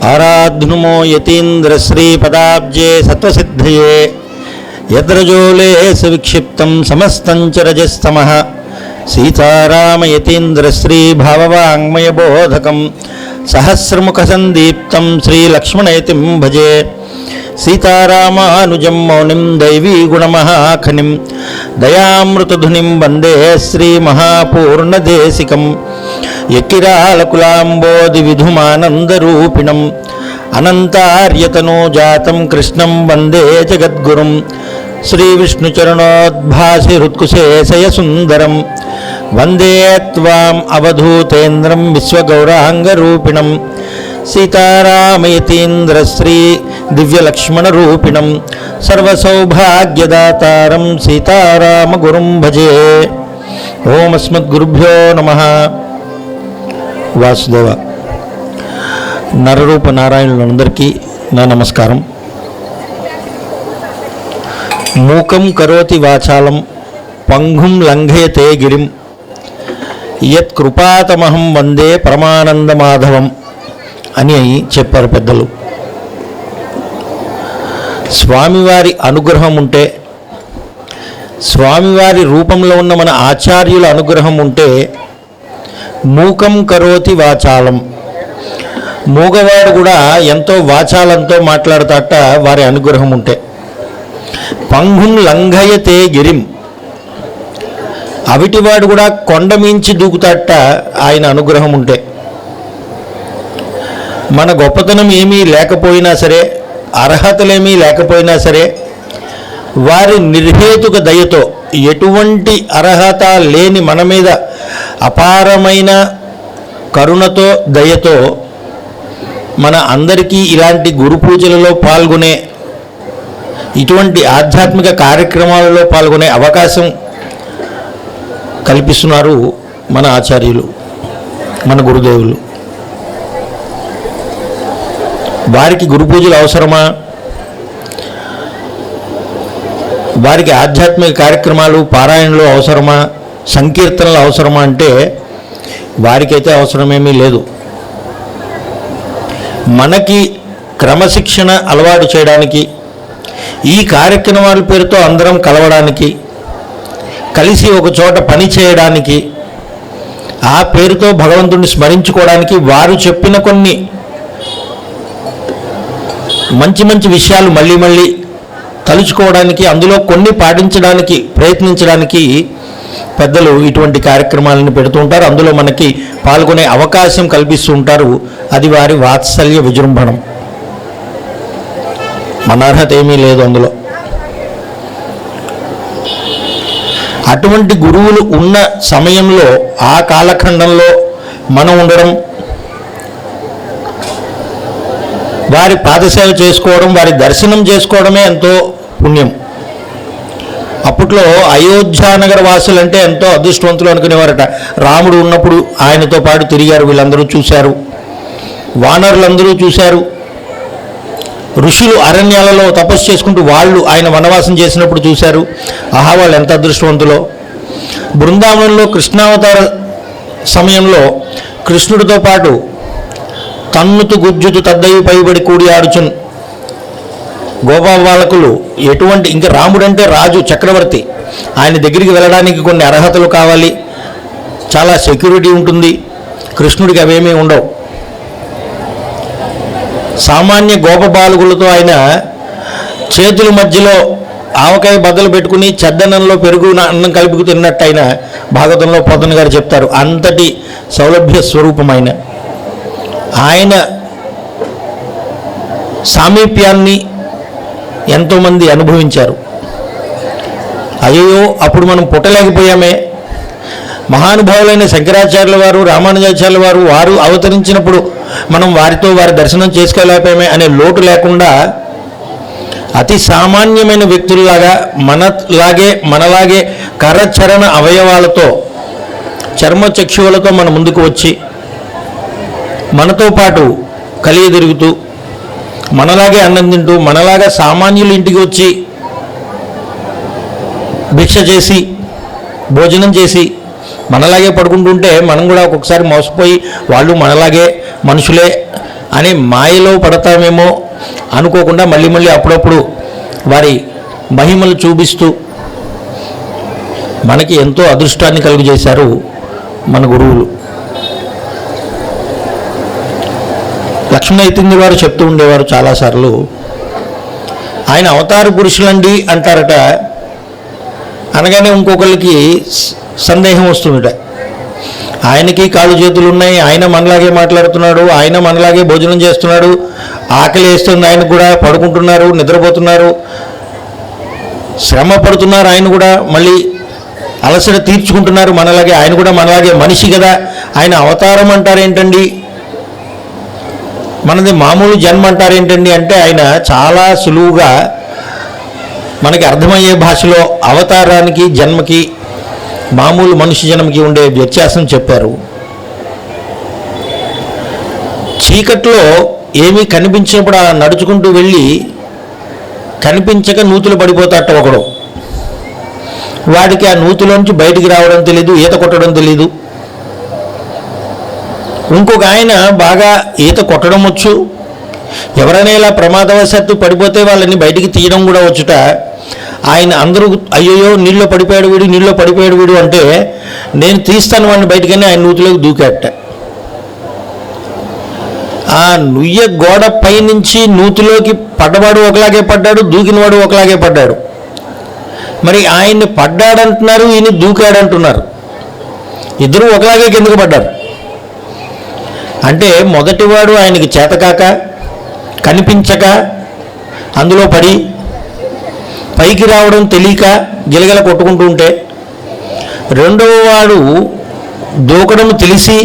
आराध्नुमो यतीन्द्रश्रीपदाब्जे सत्त्वसिद्धये यद्रजोले सविक्षिप्तं समस्तं च रजस्तमः सीतारामयतीन्द्रश्रीभाववाङ्मयबोधकं सहस्रमुखसन्दीप्तं श्रीलक्ष्मणयतिं भजे सीतारामानुजं मौनिं दैवीगुणमहाखनिं दयामृतधुनिं वन्दे श्रीमहापूर्णदेशिकं यक्किरालकुलाम्बोधिविधुमानन्दरूपिणम् अनन्तार्यतनूजातं कृष्णं वन्दे जगद्गुरुं श्रीविष्णुचरणोद्भासिहृत्कुशेशयसुन्दरं वन्दे त्वाम् अवधूतेन्द्रं विश्वगौराङ्गरूपिणं सीतारामयतीन्द्रश्री दिव्यलक्ष्मणरूपिणं सर्वसौभाग्यदातारं सीतारामगुरुं भजे। ओम अस्मद्गुरुभ्यो नमः। వాసుదేవ నరరూప నారాయణులందరికీ నా నమస్కారం. మూకం కరోతి వాచాలం పంగుం లంఘయతే గిరిం యత్ కృపాతమహం వందే పరమానంద మాధవం అని చెప్పారు పెద్దలు. స్వామివారి అనుగ్రహం ఉంటే, స్వామివారి రూపంలో ఉన్న మన ఆచార్యుల అనుగ్రహం ఉంటే మూకం కరోతి వాచాలం, మూగవాడు కూడా ఎంతో వాచాలంతో మాట్లాడతాట వారి అనుగ్రహం ఉంటే. పంగుం లంఘయతే గిరిం, అవిటివాడు కూడా కొండ మించి దూకుతాట ఆయన అనుగ్రహం ఉంటే. మన గొప్పతనం ఏమీ లేకపోయినా సరే, అర్హతలేమీ లేకపోయినా సరే, వారి నిర్హేతుక దయతో, ఎటువంటి అర్హత లేని మన మీద అపారమైన కరుణతో దయతో మన అందరికీ ఇలాంటి గురు పూజలలో పాల్గొనే, ఇటువంటి ఆధ్యాత్మిక కార్యక్రమాలలో పాల్గొనే అవకాశం కల్పిస్తున్నారు మన ఆచార్యులు, మన గురుదేవులు. వారికి గురు పూజలు అవసరమా? వారికి ఆధ్యాత్మిక కార్యక్రమాలు పారాయణలు అవసరమా? సంకీర్తనలు అవసరమా అంటే వారికైతే అవసరమేమీ లేదు. మనకి క్రమశిక్షణ అలవాటు చేయడానికి, ఈ కార్యక్రమాల పేరుతో అందరం కలవడానికి, కలిసి ఒక చోట పని చేయడానికి, ఆ పేరుతో భగవంతుడిని స్మరించుకోవడానికి వారు చెప్పిన కొన్ని మంచి మంచి విషయాలు మళ్ళీ మళ్ళీ తలుచుకోవడానికి, అందులో కొన్ని పాటించడానికి ప్రయత్నించడానికి పెద్దలు ఇటువంటి కార్యక్రమాలను పెడుతూ ఉంటారు. అందులో మనకి పాల్గొనే అవకాశం కల్పిస్తూ ఉంటారు. అది వారి వాత్సల్య విజృంభణం. మన అర్హత ఏమీ లేదు అందులో. అటువంటి గురువులు ఉన్న సమయంలో, ఆ కాలఖండంలో మనం ఉండడం, వారి పాదసేవ చేసుకోవడం, వారి దర్శనం చేసుకోవడమే ఎంతో పుణ్యం. అప్పట్లో అయోధ్యానగర వాసులు అంటే ఎంతో అదృష్టవంతులు అనుకునేవారట. రాముడు ఉన్నప్పుడు ఆయనతో పాటు తిరిగారు, వీళ్ళందరూ చూశారు, వానరులందరూ చూశారు. ఋషులు అరణ్యాలలో తపస్సు చేసుకుంటూ వాళ్ళు ఆయన వనవాసం చేసినప్పుడు చూశారు. ఆహా, వాళ్ళు ఎంత అదృష్టవంతులో. బృందావనంలో కృష్ణావతార సమయంలో కృష్ణుడితో పాటు తన్నుతు గుజ్జుతు తద్దయి పైబడి కూడి ఆడుచున్ గోపాబాలకులు ఎటువంటి, ఇంకా రాముడంటే రాజు, చక్రవర్తి, ఆయన దగ్గరికి వెళ్ళడానికి కొన్ని అర్హతలు కావాలి, చాలా సెక్యూరిటీ ఉంటుంది. కృష్ణుడికి అవేమీ ఉండవు. సామాన్య గోపబాలకులతో ఆయన చేతుల మధ్యలో ఆవకాయ బద్దలు పెట్టుకుని చద్దనంలో పెరుగు అన్నం కలిపి తిన్నట్టు ఆయన భాగవతంలో పోతన గారు చెప్తారు. అంతటి సౌలభ్య స్వరూపమైన ఆయన సామీప్యాన్ని ఎంతోమంది అనుభవించారు. అయ్యో, అప్పుడు మనం పుట్టలేకపోయామే. మహానుభావులైన శంకరాచార్యుల వారు, రామానుజాచార్యుల వారు, వారు అవతరించినప్పుడు మనం వారితో వారి దర్శనం చేసుకోలేకపోయామే అనే లోటు లేకుండా అతి సామాన్యమైన వ్యక్తుల్లాగా మనలాగే కరచరణ అవయవాలతో, చర్మచక్షువులతో మన ముందుకు వచ్చి మనతో పాటు కలిగి తిరుగుతూ, మనలాగే అన్నం తింటూ, మనలాగా సామాన్యుల ఇంటికి వచ్చి భిక్ష చేసి భోజనం చేసి మనలాగే పడుకుంటుంటే మనం కూడా ఒక్కొక్కసారి మోసపోయి వాళ్ళు మనలాగే మనుషులే అనే మాయలో పడతామేమో అనుకోకుండా మళ్ళీ మళ్ళీ అప్పుడప్పుడు వారి మహిమలు చూపిస్తూ మనకి ఎంతో అదృష్టాన్ని కలుగజేశారు మన గురువులు. లక్ష్మణైతింది వారు చెప్తూ ఉండేవారు చాలాసార్లు, ఆయన అవతార పురుషులండి అంటారట. అనగానే ఇంకొకరికి సందేహం వస్తుందట, ఆయనకి కాళ్ళు చేతులు ఉన్నాయి, ఆయన మనలాగే మాట్లాడుతున్నాడు, ఆయన మనలాగే భోజనం చేస్తున్నాడు, ఆకలి వేస్తుంది ఆయన కూడా, పడుకుంటున్నారు, నిద్రపోతున్నారు, శ్రమ పడుతున్నారు ఆయన కూడా, మళ్ళీ అలసట తీర్చుకుంటున్నారు మనలాగే, ఆయన కూడా మనలాగే మనిషి కదా, ఆయన అవతారం అంటారేంటండి, మనది మామూలు జన్మ అంటారేంటండి అంటే ఆయన చాలా సులువుగా మనకి అర్థమయ్యే భాషలో అవతారానికి జన్మకి మామూలు మనిషి జన్మకి ఉండే వ్యత్యాసం చెప్పారు. చీకట్లో ఏమీ కనిపించినప్పుడు అలా నడుచుకుంటూ వెళ్ళి కనిపించక నూతులు పడిపోతాట ఒకడు, వాడికి ఆ నూతులోంచి బయటికి రావడం తెలీదు, ఈత కొట్టడం తెలీదు. ఇంకొక ఆయన బాగా ఈత కొట్టడం వచ్చు, ఎవరైనా ఇలా ప్రమాదవశాత్తు పడిపోతే వాళ్ళని బయటికి తీయడం కూడా వచ్చుట. ఆయన అందరూ అయ్యో నీళ్ళలో పడిపోయాడు వీడు, నీళ్ళలో పడిపోయాడు వీడు అంటే నేను తీస్తాను వాడిని బయటికని ఆయన నూతిలోకి దూకాట. ఆ నుయ్య గోడ పైనుంచి నూతిలోకి పడ్డవాడు ఒకలాగే పడ్డాడు, దూకినవాడు ఒకలాగే పడ్డాడు. మరి ఆయన్ని పడ్డాడంటున్నారు, ఈయన దూకాడంటున్నారు, ఇద్దరు ఒకలాగే కిందకు పడ్డారు. అంటే మొదటివాడు ఆయనకి చేతకాక కనిపించక అందులో పడి పైకి రావడం తెలియక గిలగిల కొట్టుకుంటూ ఉంటే, రెండవ వాడు దూకడం తెలిసి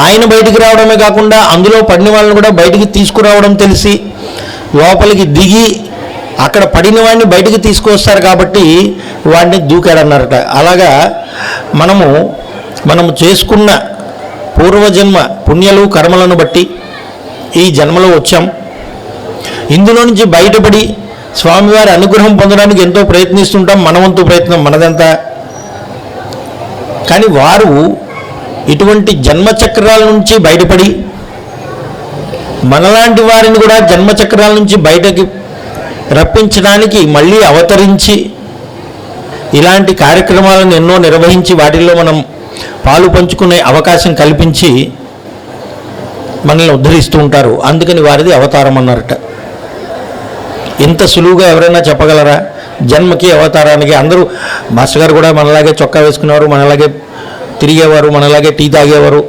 ఆయన బయటికి రావడమే కాకుండా అందులో పడిన వాళ్ళని కూడా బయటికి తీసుకురావడం తెలిసి లోపలికి దిగి అక్కడ పడిన వాడిని బయటికి తీసుకొస్తారు కాబట్టి వాడిని దూకాడన్నారట. అలాగా మనము చేసుకున్న పూర్వజన్మ పుణ్యాలు కర్మలను బట్టి ఈ జన్మలో వచ్చాం. ఇందులో నుంచి బయటపడి స్వామివారి అనుగ్రహం పొందడానికి ఎంతో ప్రయత్నిస్తుంటాం, మనవంతు ప్రయత్నం మనదంతా. కానీ వారు ఇటువంటి జన్మచక్రాల నుంచి బయటపడి మనలాంటి వారిని కూడా జన్మచక్రాల నుంచి బయటకి రప్పించడానికి మళ్ళీ అవతరించి ఇలాంటి కార్యక్రమాలను ఎన్నో నిర్వహించి వాటిల్లో మనం పాలు పంచుకునే అవకాశం కల్పించి మనల్ని ఉద్ధరిస్తూ ఉంటారు. అందుకని వారిది అవతారం అన్నారట. ఇంత సులువుగా ఎవరైనా చెప్పగలరా? జన్మకి అవతారానికి అందరూ మాస్టర్ గారు కూడా మనలాగే చొక్కా వేసుకునేవారు, మనలాగే తిరిగేవారు, మనలాగే టీ తాగేవారు,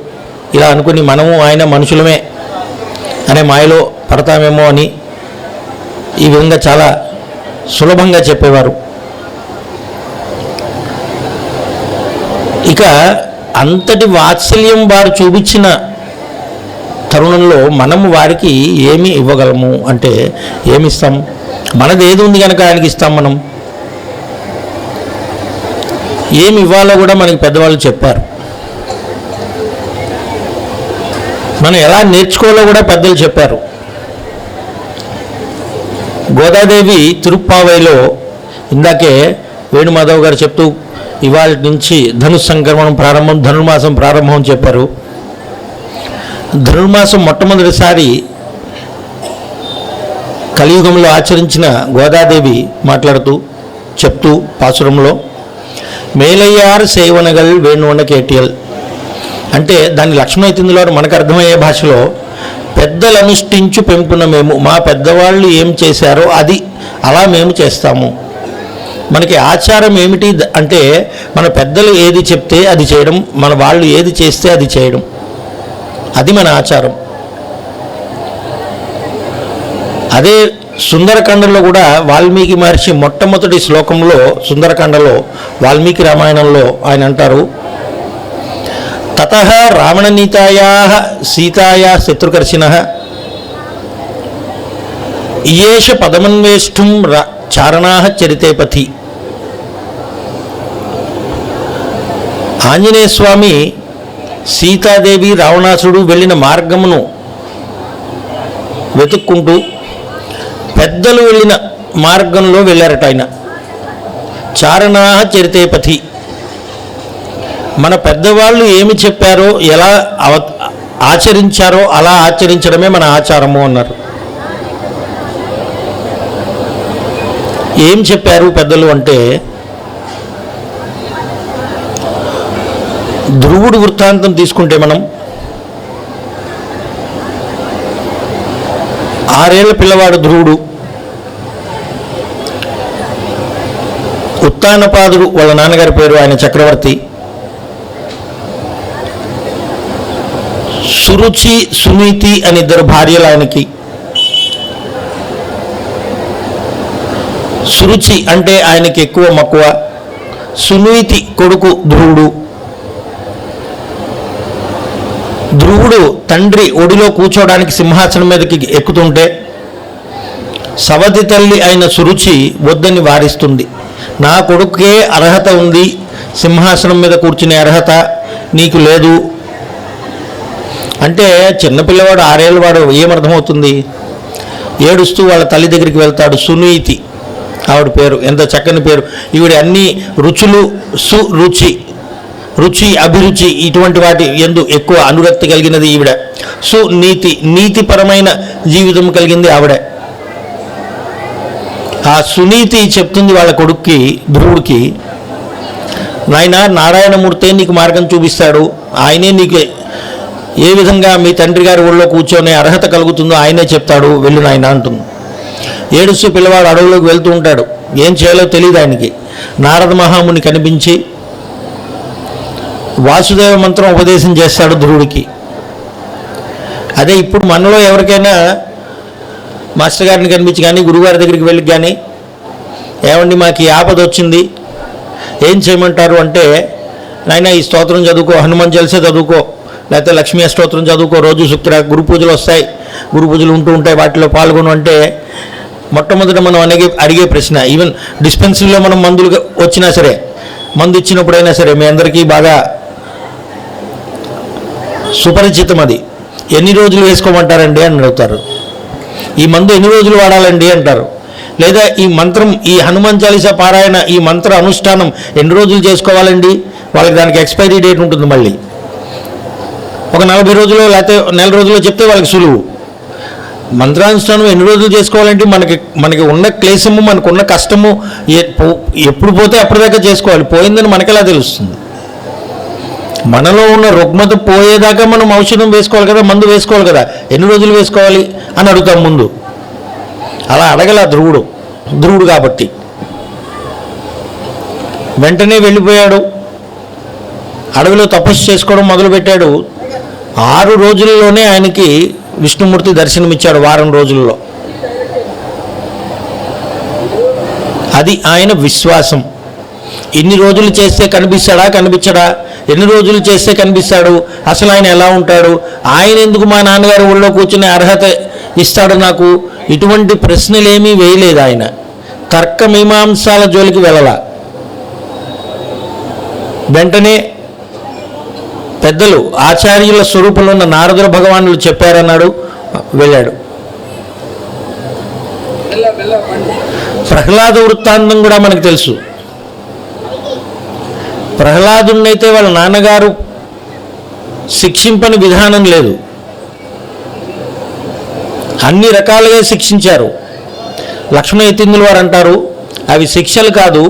ఇలా అనుకుని మనము ఆయన మనుషులమే అనే మాయలో పడతామేమో అని ఈ విధంగా చాలా సులభంగా చెప్పేవారు. ఇక అంతటి వాత్సల్యం వారు చూపించిన తరుణంలో మనము వారికి ఏమి ఇవ్వగలము అంటే ఏమిస్తాం? మనది ఏది ఉంది కనుక ఆయనకి ఇస్తాం. మనం ఏమి ఇవ్వాలో కూడా మనకి పెద్దవాళ్ళు చెప్పారు. మనం ఎలా నేర్చుకోవాలో కూడా పెద్దలు చెప్పారు. గోదాదేవి తిరుప్పావైలో ఇందాకే వేణుమాధవ్ గారు చెప్తూ ఇవాళ నుంచి ధనుస్సంక్రమణం ప్రారంభం, ధనుర్మాసం ప్రారంభం చెప్పారు. ధనుర్మాసం మొట్టమొదటిసారి కలియుగంలో ఆచరించిన గోదాదేవి మాట్లాడుతూ చెప్తూ పాసురంలో మేలయ్యారు సేవనగల్ వేణువన కేటియల్ అంటే దాని లక్ష్మణైతిందులో మనకు అర్థమయ్యే భాషలో పెద్దలు అనుష్ఠించు పెంపున మేము, మా పెద్దవాళ్ళు ఏం చేశారో అది అలా మేము చేస్తాము. మనకి ఆచారం ఏమిటి అంటే మన పెద్దలు ఏది చెప్తే అది చేయడం, మన వాళ్ళు ఏది చేస్తే అది చేయడం, అది మన ఆచారం. అదే సుందరకాండలో కూడా వాల్మీకి మహర్షి మొట్టమొదటి శ్లోకంలో సుందరకాండలో వాల్మీకి రామాయణంలో ఆయన అంటారు, తతః రావణనీతాయా సీతాయా శత్రుకర్షిణః ఇయేష పదమన్వేష్టం చారణాః చరితే పథి. ఆంజనేయ స్వామి సీతాదేవి రావణాసుడు వెళ్ళిన మార్గమును వెతుక్కుంటూ పెద్దలు వెళ్ళిన మార్గంలో వెళ్ళారట ఆయన. చారణాః చరితే పథి, మన పెద్దవాళ్ళు ఏమి చెప్పారో, ఎలా ఆచరించారో అలా ఆచరించడమే మన ఆచారము అన్నారు. ఏం చెప్పారు పెద్దలు అంటే, ధ్రువుడు వృత్తాంతం తీసుకుంటే మనం 6 ఏళ్ల పిల్లవాడు ధ్రువుడు, ఉత్తానపాదుడు వాళ్ళ నాన్నగారి పేరు, ఆయన చక్రవర్తి, సురుచి సునీతి అని 2 భార్యలు ఆయనకి. సురుచి అంటే ఆయనకి ఎక్కువ మక్కువ, సునీతి కొడుకు ధ్రువుడు. ధ్రువుడు తండ్రి ఒడిలో కూర్చోవడానికి సింహాసనం మీదకి ఎక్కుతుంటే సవతి తల్లి అయిన సురుచి వద్దని వారిస్తుంది. నా కొడుకే అర్హత ఉంది, సింహాసనం మీద కూర్చునే అర్హత నీకు లేదు అంటే చిన్నపిల్లవాడు 6 ఏళ్ళ వాడు ఏమర్థమవుతుంది? ఏడుస్తూ వాళ్ళ తల్లి దగ్గరికి వెళ్తాడు. సునీతి ఆవిడ పేరు, ఎంత చక్కని పేరు. ఈవిడ అన్ని రుచులు, సురుచి, రుచి అభిరుచి ఇటువంటి వాటి ఎందు ఎక్కువ అనురక్తి కలిగినది ఈవిడ. సునీతి, నీతిపరమైన జీవితం కలిగింది ఆవిడ. ఆ సునీతి చెప్తుంది వాళ్ళ కొడుక్కి ధ్రువుడికి, నాయన నారాయణమూర్తే నీకు మార్గం చూపిస్తాడు, ఆయనే నీకు ఏ విధంగా మీ తండ్రి గారి ఊళ్ళో కూర్చొని అర్హత కలుగుతుందో ఆయనే చెప్తాడు, వెళ్ళు నాయన అంటుంది. ఏడుస్తూ పిల్లవాడు అడవులోకి వెళ్తూ ఉంటాడు. ఏం చేయాలో తెలియదు ఆయనకి. నారద మహాముని కనిపించి వాసుదేవ మంత్రం ఉపదేశం చేస్తాడు ధ్రువుడికి. అదే ఇప్పుడు మనలో ఎవరికైనా మాస్టర్ గారిని కనిపించి కానీ గురుగారి దగ్గరికి వెళ్ళి కానీ, ఏమండి మాకు ఈ ఆపద వచ్చింది, ఏం చేయమంటారు అంటే, నాయన ఈ స్తోత్రం చదువుకో, హనుమాన్ చాలీసా చదువుకో, లేకపోతే లక్ష్మీ స్తోత్రం చదువుకో, రోజు శుక్ర గురు పూజలు వస్తాయి, గురు పూజలు ఉంటూ ఉంటాయి, వాటిలో పాల్గొను అంటే మొట్టమొదట మనం అడిగే ప్రశ్న, ఈవెన్ డిస్పెన్సరీలో మనం మందులు వచ్చినా సరే, మందు ఇచ్చినప్పుడైనా సరే, మీ అందరికీ బాగా సుపరిచితం అది, ఎన్ని రోజులు వేసుకోమంటారండి అని అడుగుతారు. ఈ మందు ఎన్ని రోజులు వాడాలండి అంటారు. లేదా ఈ మంత్రం, ఈ హనుమాన్ చాలీసా పారాయణ, ఈ మంత్ర అనుష్ఠానం ఎన్ని రోజులు చేసుకోవాలండి? వాళ్ళకి దానికి ఎక్స్పైరీ డేట్ ఉంటుంది. మళ్ళీ ఒక 40 రోజులు లేకపోతే నెల రోజుల్లో చెప్తే వాళ్ళకి సులువు. మంత్రానుష్ఠానం ఎన్ని రోజులు చేసుకోవాలంటే మనకి ఉన్న క్లేశము, మనకున్న కష్టము ఎప్పుడు పోతే అప్పటిదాకా చేసుకోవాలి. పోయిందని మనకెలా తెలుస్తుంది? మనలో ఉన్న రుగ్మత పోయేదాకా మనం ఔషధం వేసుకోవాలి కదా, మందు వేసుకోవాలి కదా, ఎన్ని రోజులు వేసుకోవాలి అని అడుగుతాం ముందు. అలా అడగల ధ్రువుడు కాబట్టి వెంటనే వెళ్ళిపోయాడు. అడవిలో తపస్సు చేసుకోవడం మొదలుపెట్టాడు. 6 రోజుల్లోనే ఆయనకి విష్ణుమూర్తి దర్శనమిచ్చాడు, వారం రోజుల్లో. అది ఆయన విశ్వాసం. ఇన్ని రోజులు చేస్తే కనిపించడా? ఎన్ని రోజులు చేస్తే కనిపిస్తాడు? అసలు ఆయన ఎలా ఉంటాడు? ఆయన ఎందుకు మా నాన్నగారు ఊళ్ళో కూర్చునే అర్హత ఇస్తాడు నాకు? ఇటువంటి ప్రశ్నలేమీ వేయలేదు ఆయన. తర్కమీమాంసాల జోలికి వెళ్ళాల. వెంటనే పెద్దలు ఆచార్యుల స్వరూపంలో ఉన్న నారదుల భగవానులు చెప్పారన్నాడు, వెళ్ళాడు. ప్రహ్లాద వృత్తాంతం కూడా మనకు తెలుసు. ప్రహ్లాదున్నైతే వాళ్ళ నాన్నగారు శిక్షింపని విధానం లేదు, అన్ని రకాలుగా శిక్షించారు. లక్ష్మణ యతీంద్రుల వారు అంటారు, అవి శిక్షలు కాదు,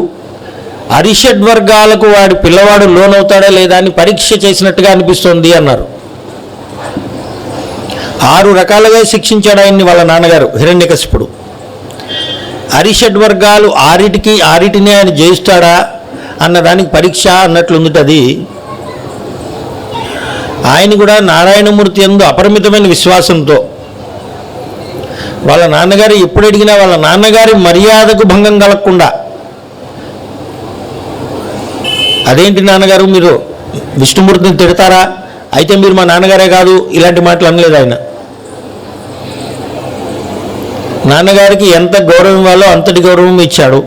అరిషడ్వర్గాలకు వాడి పిల్లవాడు లోనవుతాడా లేదా అని పరీక్ష చేసినట్టుగా అనిపిస్తోంది అన్నారు. 6 రకాలుగా శిక్షించాడు ఆయన్ని వాళ్ళ నాన్నగారు హిరణ్యకశిపుడు. అరిషడ్వర్గాలు ఆరిటిని ఆయన జయిస్తాడా అన్నదానికి పరీక్ష అన్నట్లుంది. అది ఆయన కూడా నారాయణమూర్తి యందు అపరిమితమైన విశ్వాసంతో వాళ్ళ నాన్నగారు ఎప్పుడు అడిగినా వాళ్ళ నాన్నగారి మర్యాదకు భంగం కలగకుండా, అదేంటి నాన్నగారు మీరు విష్ణుమూర్తిని తిడతారా, అయితే మీరు మా నాన్నగారే కాదు, ఇలాంటి మాటలు అనలేదు ఆయన. నాన్నగారికి ఎంత గౌరవం ఇవ్వాలో అంతటి గౌరవం ఇచ్చాడు.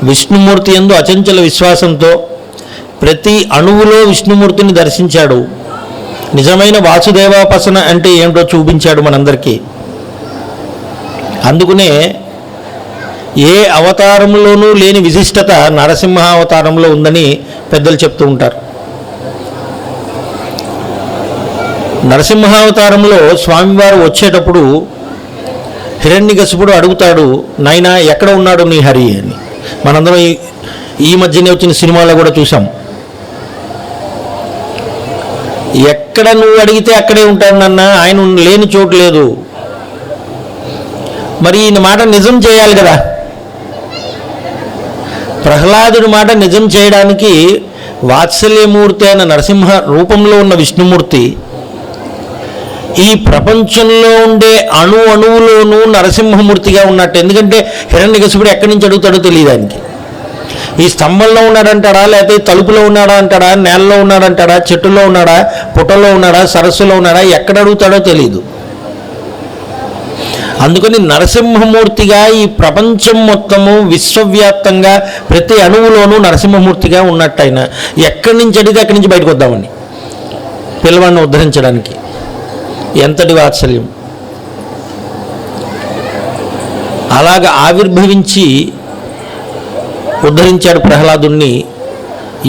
విష్ణుమూర్తి యందు అచంచల విశ్వాసంతో ప్రతి అణువులో విష్ణుమూర్తిని దర్శించాడు. నిజమైన వాసుదేవాపసన అంటే ఏమిటో చూపించాడు మనందరికీ. అందుకనే ఏ అవతారంలోనూ లేని విశిష్టత నరసింహ అవతారంలో ఉందని పెద్దలు చెప్తూ ఉంటారు. నరసింహావతారంలో స్వామివారు వచ్చేటప్పుడు హిరణ్యకశిపుడు అడుగుతాడు, నాయనా ఎక్కడ ఉన్నాడు నీ హరి అని. మనందరం ఈ మధ్యనే వచ్చిన సినిమాలో కూడా చూసాం. ఎక్కడ నువ్వు అడిగితే అక్కడే ఉంటాడు నాన్న, ఆయన లేని చోటు లేదు. మరి ఈయన మాట నిజం చేయాలి కదా. ప్రహ్లాదుడి మాట నిజం చేయడానికి వాత్సల్యమూర్తి అయిన నరసింహ రూపంలో ఉన్న విష్ణుమూర్తి ఈ ప్రపంచంలో ఉండే అణువులోనూ నరసింహమూర్తిగా ఉన్నట్టు. ఎందుకంటే హిరణ్యకశిపుడు ఎక్కడి నుంచి అడుగుతాడో తెలియదు ఆయనకి. ఈ స్తంభంలో ఉన్నాడంటాడా, లేకపోతే తలుపులో ఉన్నాడా అంటాడా, నేలలో ఉన్నాడంటాడా, చెట్టులో ఉన్నాడా, పుట్టలో ఉన్నాడా, సరస్సులో ఉన్నాడా, ఎక్కడ అడుగుతాడో తెలియదు. అందుకని నరసింహమూర్తిగా ఈ ప్రపంచం మొత్తము విశ్వవ్యాప్తంగా ప్రతి అణువులోనూ నరసింహమూర్తిగా ఉన్నట్టయినా ఎక్కడి నుంచి అడిగితే అక్కడి నుంచి బయటకు వద్దామని పిల్లవాడిని ఉద్ధరించడానికి. ఎంతటి వాత్సల్యం! అలాగ ఆవిర్భవించి ఉద్ధరించాడు ప్రహ్లాదుడిని.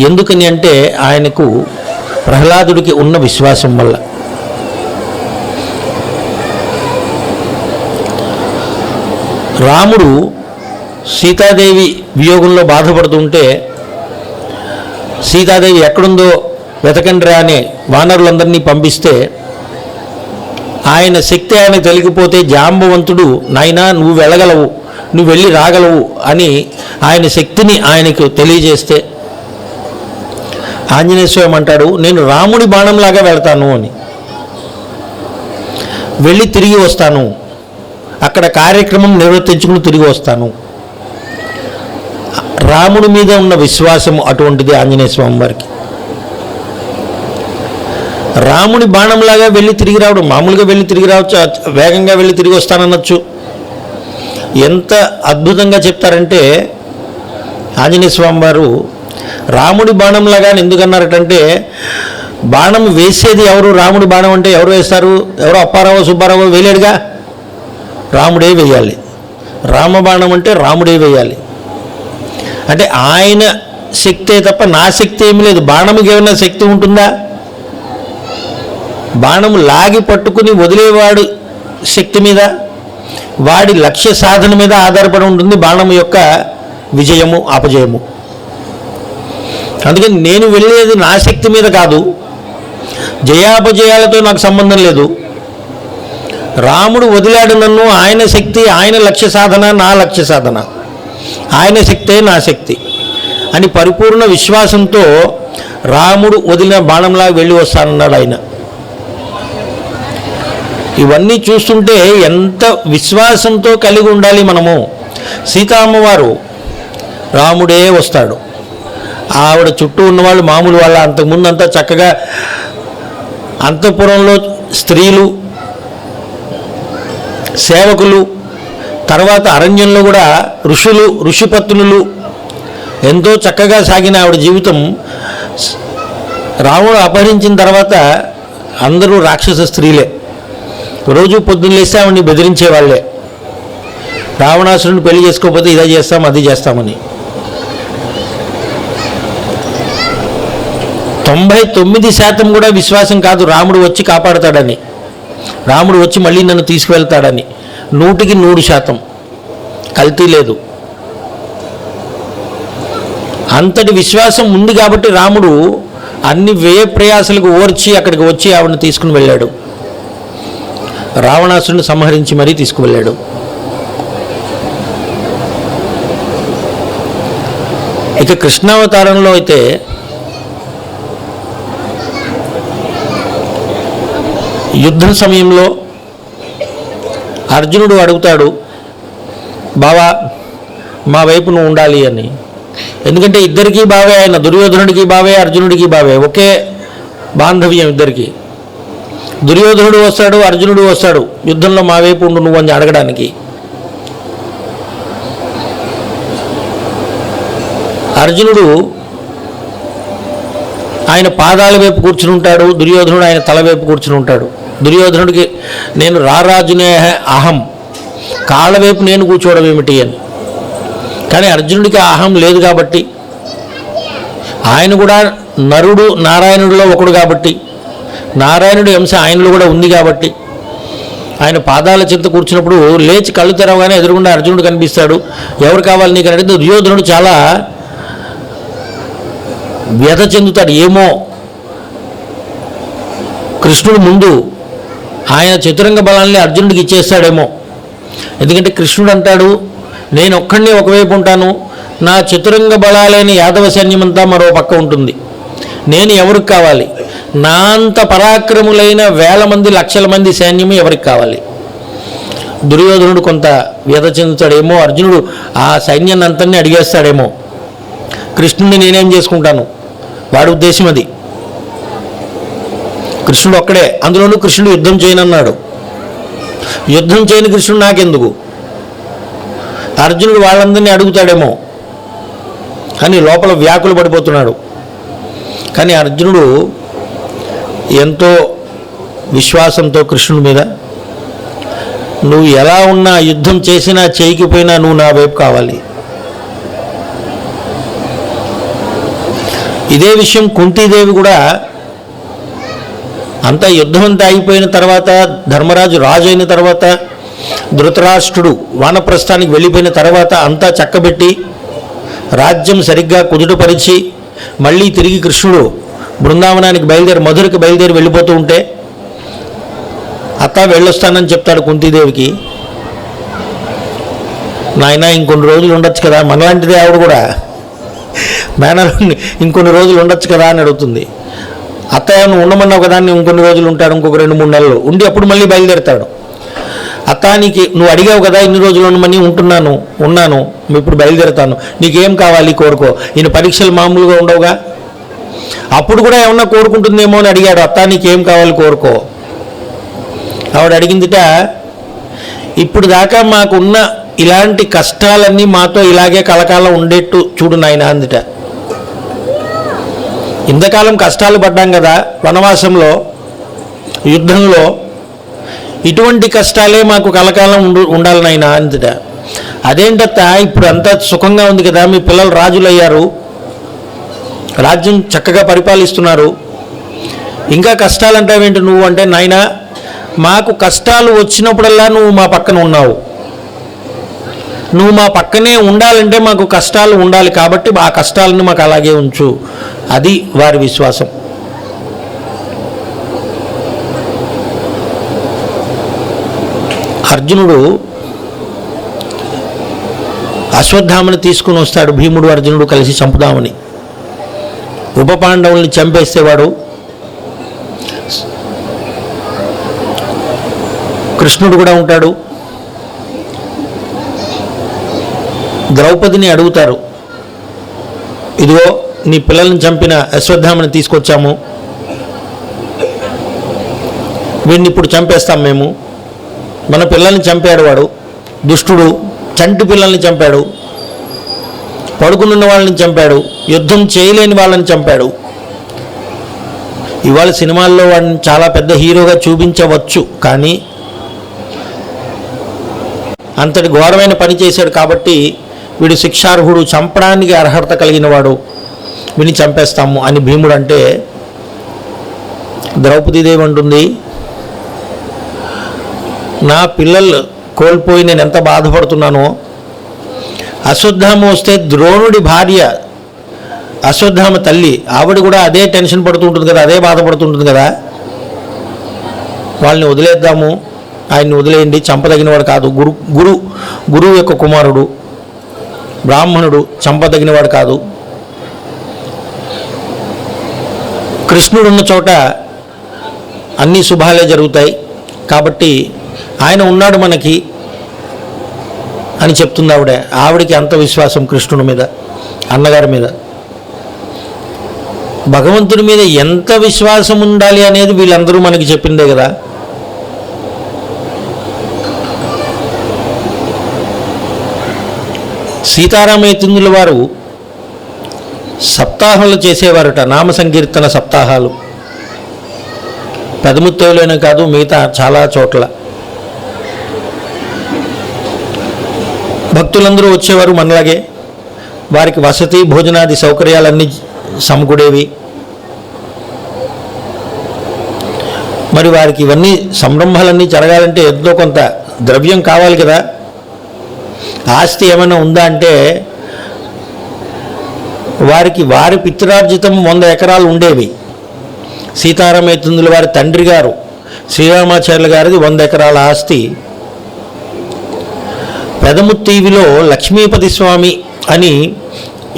ఎందుకని అంటే ఆయనకు ప్రహ్లాదుడికి ఉన్న విశ్వాసం వల్ల. రాముడు సీతాదేవి వియోగంలో బాధపడుతుంటే సీతాదేవి ఎక్కడుందో వెతకండ్రా అనే వానరులందరినీ పంపిస్తే ఆయన శక్తి ఆయనకు తెలిగిపోతే జాంబవంతుడు, నాయనా నువ్వు వెళ్ళగలవు, నువ్వు వెళ్ళి రాగలవు అని ఆయన శక్తిని ఆయనకు తెలియజేస్తే ఆంజనేయ స్వామి అంటాడు, నేను రాముడి బాణంలాగా వెళ్తాను అని, వెళ్ళి తిరిగి వస్తాను, అక్కడ కార్యక్రమం నిర్వర్తించుకుని తిరిగి వస్తాను. రాముడి మీద ఉన్న విశ్వాసం అటువంటిది ఆంజనేయ స్వామి వారికి. రాముడి బాణంలాగా వెళ్ళి తిరిగి రావడం, మామూలుగా వెళ్ళి తిరిగి రావచ్చు, వేగంగా వెళ్ళి తిరిగి వస్తానన్నచ్చు. ఎంత అద్భుతంగా చెప్తారంటే ఆంజనేయ స్వామి వారు రాముడి బాణంలాగా ఎందుకన్నారటంటే, బాణం వేసేది ఎవరు? రాముడి బాణం అంటే ఎవరు వేస్తారు? ఎవరో అప్పారావో సుబ్బారావో వేయలేడుగా, రాముడే వేయాలి. రామబాణం అంటే రాముడే వేయాలి. అంటే ఆయన శక్తే తప్ప నా శక్తి ఏమి లేదు. బాణముకి ఏమైనా శక్తి ఉంటుందా? బాణము లాగి పట్టుకుని వదిలేవాడు శక్తి మీద, వాడి లక్ష్య సాధన మీద ఆధారపడి ఉంటుంది బాణం యొక్క విజయము అపజయము. అందుకని నేను వెళ్ళేది నా శక్తి మీద కాదు, జయాపజయాలతో నాకు సంబంధం లేదు. రాముడు వదిలాడు నన్ను, ఆయన శక్తి, ఆయన లక్ష్య సాధన నా లక్ష్య సాధన, ఆయన శక్తే నా శక్తి అని పరిపూర్ణ విశ్వాసంతో రాముడు వదిలిన బాణంలా వెళ్ళి వస్తానన్నాడు ఆయన. ఇవన్నీ చూస్తుంటే ఎంత విశ్వాసంతో కలిగి ఉండాలి మనము. సీతామ్మవారు రాముడే వస్తాడు, ఆవిడ చుట్టూ ఉన్నవాళ్ళు మామూలు వాళ్ళ. అంతకుముందంతా చక్కగా అంతఃపురంలో స్త్రీలు, సేవకులు, తర్వాత అరణ్యంలో కూడా ఋషులు, ఋషిపత్నులు, ఎంతో చక్కగా సాగిన ఆవిడ జీవితం. రాముడు అపహరించిన తర్వాత అందరూ రాక్షస స్త్రీలే. రోజు పొద్దున్న లేస్తే ఆవిడని బెదిరించేవాళ్లే. రావణాసురుని పెళ్లి చేసుకోకపోతే ఇదే చేస్తాం అది చేస్తామని. 99% కూడా విశ్వాసం కాదు రాముడు వచ్చి కాపాడుతాడని, రాముడు వచ్చి మళ్ళీ నన్ను తీసుకువెళ్తాడని. 100% కల్తీ లేదు. అంతటి విశ్వాసం ఉంది కాబట్టి రాముడు అన్ని వ్యయ ప్రయాసాలకు ఓర్చి అక్కడికి వచ్చి ఆవిడని తీసుకుని వెళ్ళాడు. రావణాసురుని సంహరించి మరీ తీసుకువెళ్ళాడు. ఇక కృష్ణావతారంలో అయితే యుద్ధం సమయంలో అర్జునుడు అడుగుతాడు, బావా మా వైపు నువ్వు ఉండాలి అని. ఎందుకంటే ఇద్దరికీ బావే ఆయన, దుర్యోధనుడికి బావే, అర్జునుడికి బావే, ఒకే బాంధవ్యం ఇద్దరికి. దుర్యోధనుడు వస్తాడు, అర్జునుడు వస్తాడు, యుద్ధంలో మా వైపు ఉండు నువ్వు అని అడగడానికి. అర్జునుడు ఆయన పాదాల వైపు కూర్చుని ఉంటాడు, దుర్యోధనుడు ఆయన తల వైపు కూర్చుని ఉంటాడు. దుర్యోధనుడికి నేను రారాజునే అహం, కాళ్ళ వైపు నేను కూర్చోవడం ఏమిటి అని. కానీ అర్జునుడికి అహం లేదు కాబట్టి, ఆయన కూడా నరుడు నారాయణుడిలో ఒకడు కాబట్టి నారాయణుడి అంశ ఆయనలో కూడా ఉంది కాబట్టి ఆయన పాదాల చింత కూర్చున్నప్పుడు లేచి కళ్ళు తెరవగానే ఎదురుగుండా అర్జునుడు కనిపిస్తాడు. ఎవరు కావాలి నీకు అంటే దుర్యోధనుడు చాలా వ్యధ చెందుతాడు. ఏమో కృష్ణుడు ముందు ఆయన చతురంగ బలాన్ని అర్జునుడికి ఇచ్చేస్తాడేమో. ఎందుకంటే కృష్ణుడు అంటాడు, నేను ఒక్కడిని ఒకవైపు ఉంటాను, నా చతురంగ బలాలైన యాదవ సైన్యమంతా మరో పక్క ఉంటుంది, నేను ఎవరికి కావాలి? నా అంత పరాక్రములైన వేల మంది లక్షల మంది సైన్యము ఎవరికి కావాలి? దుర్యోధనుడు కొంత వ్యధ చెందుతాడేమో, అర్జునుడు ఆ సైన్యాన్ని అంతని అడిగేస్తాడేమో. కృష్ణుడిని నేనేం చేసుకుంటాను, వాడి ఉద్దేశం అది. కృష్ణుడు ఒక్కడే, అందులోనూ కృష్ణుడు యుద్ధం చేయనన్నాడు. యుద్ధం చేయని కృష్ణుడు నాకెందుకు? అర్జునుడు వాళ్ళందరినీ అడుగుతాడేమో కానీ లోపల వ్యాకులు పడిపోతున్నాడు. కానీ అర్జునుడు ఎంతో విశ్వాసంతో కృష్ణుడి మీద, నువ్వు ఎలా ఉన్నా యుద్ధం చేసినా చేయకపోయినా నువ్వు నా వైపు కావాలి. ఇదే విషయం కుంతీదేవి కూడా అంతా యుద్ధం అంతా అయిపోయిన తర్వాత, ధర్మరాజు రాజు అయిన తర్వాత, ధృతరాష్ట్రుడు వానప్రస్థానికి వెళ్ళిపోయిన తర్వాత అంతా చక్కబెట్టి రాజ్యం సరిగ్గా కుదుటపరిచి మళ్ళీ తిరిగి కృష్ణుడు బృందావనానికి బయలుదేరి మధురకు బయలుదేరి వెళ్ళిపోతూ ఉంటే అత్త వెళ్ళొస్తానని చెప్తాడు కుంతీదేవికి. నాయన ఇంకొన్ని రోజులు ఉండొచ్చు కదా, మనలాంటిదే ఆవిడ కూడా, మేనల్ని ఇంకొన్ని రోజులు ఉండొచ్చు కదా అని అడుగుతుంది. అత్తయ్య నువ్వు ఉండమన్నావు కదా, ఇంకొన్ని రోజులు ఉంటాడు, ఇంకొక 2-3 నెలలు ఉండి అప్పుడు మళ్ళీ బయలుదేరుతాడు. అత్తానికి నువ్వు అడిగావు కదా ఇన్ని రోజులు ఉండమని, ఉన్నాను ఇప్పుడు బయలుదేరుతాను, నీకేం కావాలి కోరుకో. ఈయన పరీక్షలు మామూలుగా ఉండవుగా, అప్పుడు కూడా ఏమన్నా కోరుకుంటుందేమో అని అడిగాడు. అత్తా నీకేం కావాలి కోరుకో. ఆవిడ అడిగిందిట, ఇప్పుడు దాకా మాకున్న ఇలాంటి కష్టాలన్నీ మాతో ఇలాగే కలకాలం ఉండేట్టు చూడు నాయన అందుట. ఇంతకాలం కష్టాలు పడ్డాం కదా వనవాసంలో, యుద్ధంలో, ఇటువంటి కష్టాలే మాకు కలకాలం ఉండాలి నాయన అందుట. అదేంటత్తా ఇప్పుడు అంతా సుఖంగా ఉంది కదా, మీ పిల్లలు రాజులు అయ్యారు, రాజ్యం చక్కగా పరిపాలిస్తున్నారు, ఇంకా కష్టాలు అంటావేంటి నువ్వు అంటే, నాయన మాకు కష్టాలు వచ్చినప్పుడల్లా నువ్వు మా పక్కన ఉన్నావు, నువ్వు మా పక్కనే ఉండాలంటే మాకు కష్టాలు ఉండాలి, కాబట్టి ఆ కష్టాలను మాకు అలాగే ఉంచు. అది వారి విశ్వాసం. అర్జునుడు అశ్వత్థామని తీసుకుని వస్తాడు. భీముడు అర్జునుడు కలిసి చంపుదామని. ఉప పాండవుల్ని చంపేస్తేవాడు కృష్ణుడు కూడా ఉంటాడు. ద్రౌపదిని అడుగుతారు, ఇదిగో నీ పిల్లల్ని చంపిన అశ్వత్థామని తీసుకొచ్చాము, వీడిని ఇప్పుడు చంపేస్తాం మేము. మన పిల్లల్ని చంపాడు వాడు, దుష్టుడు, చంటి పిల్లల్ని చంపాడు, పడుకునున్న వాళ్ళని చంపాడు, యుద్ధం చేయలేని వాళ్ళని చంపాడు. ఇవాళ సినిమాల్లో వాడిని చాలా పెద్ద హీరోగా చూపించవచ్చు, కానీ అంతటి ఘోరమైన పని చేశాడు కాబట్టి వీడు శిక్షార్హుడు, చంపడానికి అర్హత కలిగిన వాడు, వీడిని చంపేస్తాము అని భీముడు అంటే, ద్రౌపదీదేవి అంటుంది, నా పిల్లలు కోల్పోయి నేను ఎంత బాధపడుతున్నానో, అశ్వత్థామ వస్తే ద్రోణుడి భార్య అశ్వత్థామ తల్లి ఆవిడ కూడా అదే టెన్షన్ పడుతూ ఉంటుంది కదా, అదే బాధపడుతుంటుంది కదా, వాళ్ళని వదిలేద్దాము, ఆయన్ని వదిలేయండి, చంపదగినవాడు కాదు, గురువు యొక్క కుమారుడు, బ్రాహ్మణుడు, చంపదగినవాడు కాదు. కృష్ణుడున్న చోట అన్ని శుభాలే జరుగుతాయి కాబట్టి ఆయన ఉన్నాడు మనకి అని చెప్తుంది ఆవిడ. ఆవిడకి అంత విశ్వాసం కృష్ణుడి మీద, అన్నగారి మీద. భగవంతుడి మీద ఎంత విశ్వాసం ఉండాలి అనేది వీళ్ళందరూ మనకి చెప్పిందే కదా. సీతారామయతిందుల వారు సప్తాహాలు చేసేవారట, నామ సంకీర్తన సప్తాహాలు. పెదముత్తేలోనే కాదు, మిగతా చాలా చోట్ల భక్తులందరూ వచ్చేవారు మనలాగే. వారికి వసతి భోజనాది సౌకర్యాలన్నీ సమకూడేవి. మరి వారికి ఇవన్నీ సంరంభాలన్నీ జరగాలంటే ఎంతో కొంత ద్రవ్యం కావాలి కదా. ఆస్తి ఏమైనా ఉందా అంటే వారి పిత్రార్జితం 100 ఎకరాలు ఉండేవి. సీతారామేతుందుల వారి తండ్రి గారు శ్రీరామాచార్యుల గారిది 100 ఎకరాల ఆస్తి. పెదముత్తీవిలో లక్ష్మీపతి స్వామి అని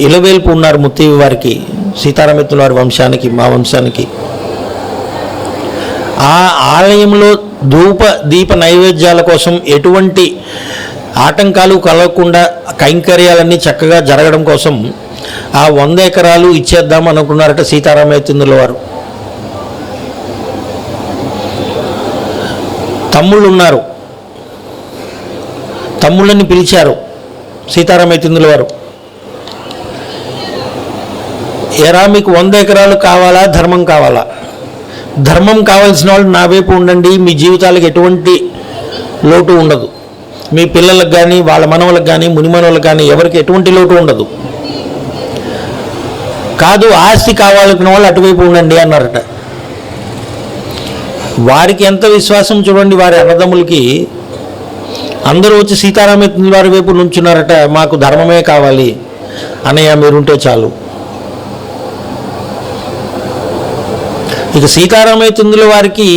ఇలవేల్పు ఉన్నారు ముత్తీవి వారికి, సీతారామేతుందుల వారి వంశానికి, మా వంశానికి. ఆ ఆలయంలో ధూప దీప నైవేద్యాల కోసం ఎటువంటి ఆటంకాలు కలగకుండా కైంకర్యాలన్నీ చక్కగా జరగడం కోసం ఆ 100 ఎకరాలు ఇచ్చేద్దాం అనుకున్నారట సీతారామేతుందుల వారు. తమ్ముళ్ళు ఉన్నారు, తమ్ముళ్ళని పిలిచారు సీతారామేతుందుల వారు. ఎరా మీకు 100 ఎకరాలు కావాలా, ధర్మం కావాలా? ధర్మం కావాల్సిన వాళ్ళు నా వైపు ఉండండి, మీ జీవితాలకు ఎటువంటి లోటు ఉండదు, మీ పిల్లలకు కానీ వాళ్ళ మనవలకు కానీ మునిమనవులకు కానీ ఎవరికి ఎటువంటి లోటు ఉండదు. కాదు ఆస్తి కావాలనుకున్న వాళ్ళు అటువైపు ఉండండి అన్నారట. వారికి ఎంత విశ్వాసం చూడండి, వారి అన్నదమ్ములకి. అందరూ వచ్చి సీతారామేతుందుల వారి వైపు నుంచున్నారట. మాకు ధర్మమే కావాలి అన్నయ్య, మీరుంటే చాలు. ఇక సీతారామేతుందుల వారికి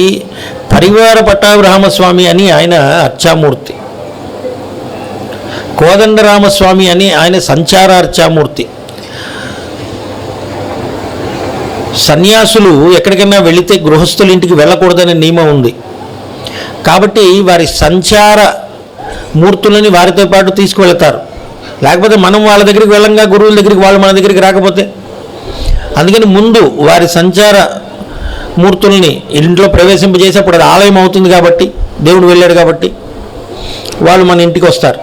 పరివార పట్టాభిరామస్వామి అని ఆయన అర్చామూర్తి, కోదండరామస్వామి అని ఆయన సంచార అర్చామూర్తి. సన్యాసులు ఎక్కడికైనా వెళితే గృహస్థుల ఇంటికి వెళ్ళకూడదనే నియమం ఉంది. కాబట్టి వారి సంచార మూర్తులని వారితో పాటు తీసుకువెళతారు. లేకపోతే మనం వాళ్ళ దగ్గరికి వెళ్ళంగా గురువుల దగ్గరికి వాళ్ళు మన దగ్గరికి రాకపోతే. అందుకని ముందు వారి సంచార మూర్తుల్ని ఇంట్లో ప్రవేశింపజేసేప్పుడు అది ఆలయం అవుతుంది కాబట్టి, దేవుడు వెళ్ళాడు కాబట్టి వాళ్ళు మన ఇంటికి వస్తారు.